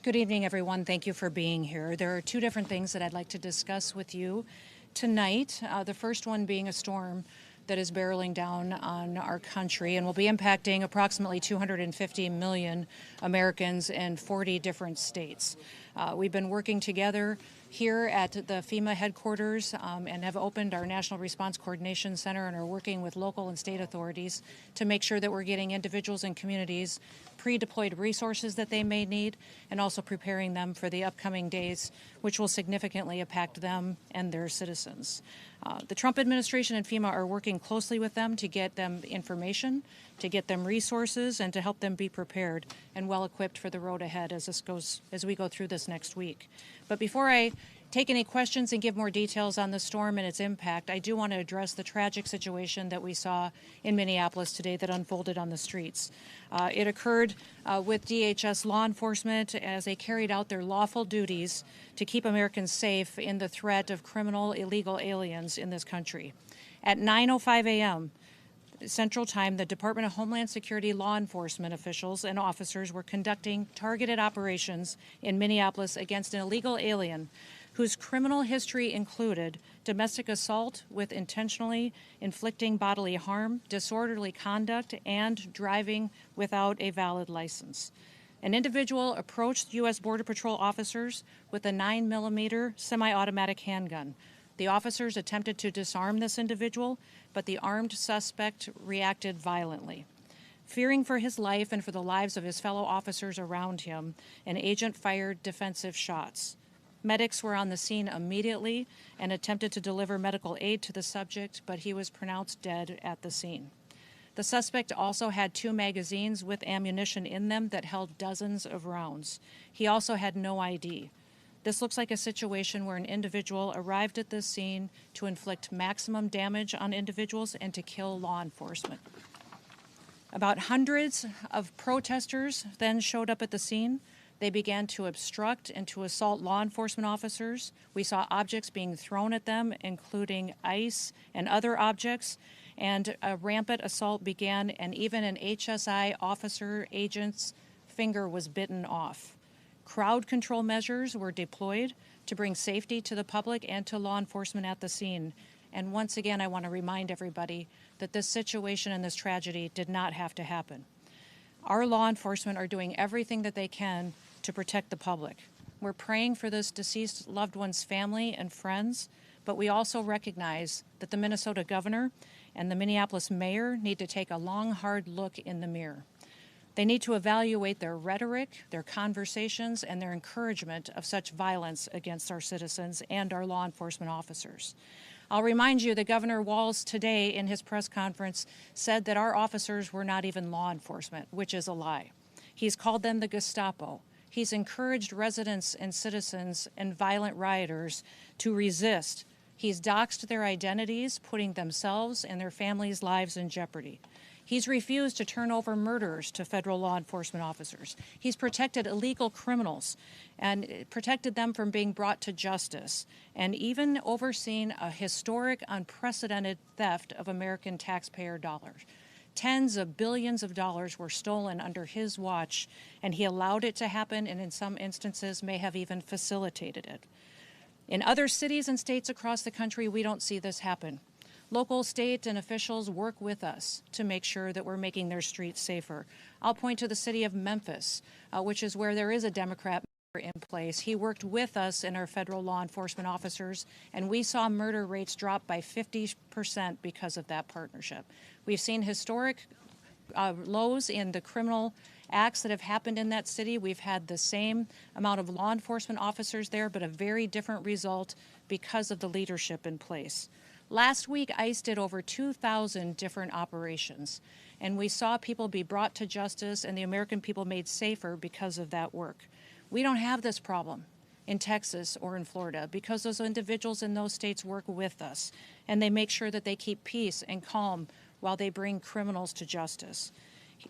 Good evening, everyone. Thank you for being here. There are two different things that I'd like to discuss with you tonight. The first one being a storm that is barreling down on our country and will be impacting approximately 250 million Americans in 40 different states. We've been working together here at the FEMA headquarters and have opened our National Response Coordination Center and are working with local and state authorities to make sure that we're getting individuals and communities pre-deployed resources that they may need and also preparing them for the upcoming days, which will significantly impact them and their citizens. The Trump administration and FEMA are working closely with them to get them information, to get them resources, and to help them be prepared and well equipped for the road ahead as we go through this next week. But before I take any questions and give more details on the storm and its impact, I do want to address the tragic situation that we saw in Minneapolis today that unfolded on the streets. It occurred with DHS law enforcement as they carried out their lawful duties to keep Americans safe in the threat of criminal illegal aliens in this country. At 9:05 a.m. Central Time, the Department of Homeland Security law enforcement officials and officers were conducting targeted operations in Minneapolis against an illegal alien whose criminal history included domestic assault with intentionally inflicting bodily harm, disorderly conduct, and driving without a valid license. An individual approached U.S. Border Patrol officers with a 9mm semi-automatic handgun. The officers attempted to disarm this individual, but the armed suspect reacted violently. Fearing for his life and for the lives of his fellow officers around him, an agent fired defensive shots. Medics were on the scene immediately and attempted to deliver medical aid to the subject, but he was pronounced dead at the scene. The suspect also had 2 magazines with ammunition in them that held dozens of rounds. He also had no ID. This looks like a situation where an individual arrived at this scene to inflict maximum damage on individuals and to kill law enforcement. About hundreds of protesters then showed up at the scene. They began to obstruct and to assault law enforcement officers. We saw objects being thrown at them, including ice and other objects, and a rampant assault began, and even an HSI officer agent's finger was bitten off. Crowd control measures were deployed to bring safety to the public and to law enforcement at the scene. And once again, I want to remind everybody that this situation and this tragedy did not have to happen. Our law enforcement are doing everything that they can to protect the public. We're praying for this deceased loved one's family and friends, but we also recognize that the Minnesota governor and the Minneapolis mayor need to take a long, hard look in the mirror. They need to evaluate their rhetoric, their conversations, and their encouragement of such violence against our citizens and our law enforcement officers. I'll remind you that Governor Walz today in his press conference said that our officers were not even law enforcement, which is a lie. He's called them the Gestapo. He's encouraged residents and citizens and violent rioters to resist. He's doxed their identities, putting themselves and their families' lives in jeopardy. He's refused to turn over murderers to federal law enforcement officers. He's protected illegal criminals and protected them from being brought to justice, and even overseen a historic, unprecedented theft of American taxpayer dollars. Tens of billions of dollars were stolen under his watch, and he allowed it to happen, and in some instances may have even facilitated it. In other cities and states across the country, we don't see this happen. Local, state, and officials work with us to make sure that we're making their streets safer. I'll point to the city of Memphis, which is where there is a Democrat mayor in place. He worked with us and our federal law enforcement officers, and we saw murder rates drop by 50% because of that partnership. We've seen historic lows in the criminal acts that have happened in that city. We've had the same amount of law enforcement officers there, but a very different result because of the leadership in place. Last week, ICE did over 2,000 different operations, and we saw people be brought to justice and the American people made safer because of that work. We don't have this problem in Texas or in Florida because those individuals in those states work with us, and they make sure that they keep peace and calm while they bring criminals to justice.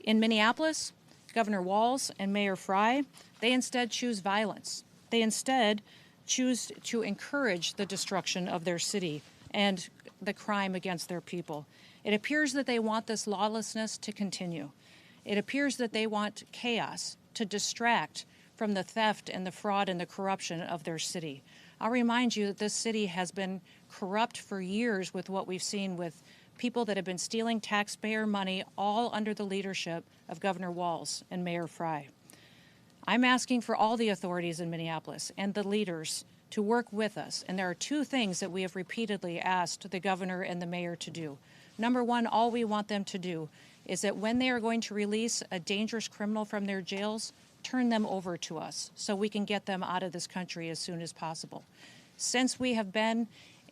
In Minneapolis, Governor Walz and Mayor Frey, they instead choose violence. They instead choose to encourage the destruction of their city and the crime against their people. It appears that they want this lawlessness to continue. It appears that they want chaos to distract from the theft and the fraud and the corruption of their city. I'll remind you that this city has been corrupt for years with what we've seen with people that have been stealing taxpayer money, all under the leadership of Governor Walz and Mayor Frey. I'm asking for all the authorities in Minneapolis and the leaders to work with us, and there are two things that we have repeatedly asked the governor and the mayor to do. Number one, all we want them to do is that when they are going to release a dangerous criminal from their jails, turn them over to us so we can get them out of this country as soon as possible. Since we have been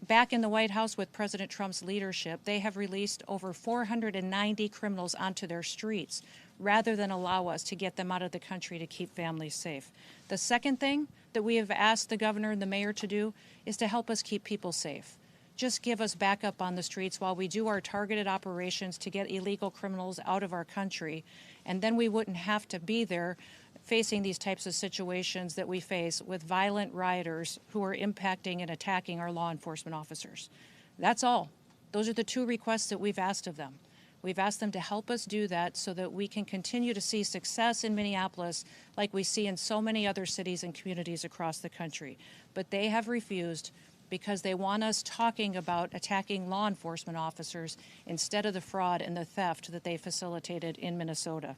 back in the White House with President Trump's leadership, they have released over 490 criminals onto their streets rather than allow us to get them out of the country to keep families safe. The second thing that we have asked the governor and the mayor to do is to help us keep people safe. Just give us backup on the streets while we do our targeted operations to get illegal criminals out of our country, and then we wouldn't have to be there facing these types of situations that we face with violent rioters who are impacting and attacking our law enforcement officers. That's all. Those are the two requests that we've asked of them. We've asked them to help us do that so that we can continue to see success in Minneapolis like we see in so many other cities and communities across the country. But they have refused because they want us talking about attacking law enforcement officers instead of the fraud and the theft that they facilitated in Minnesota.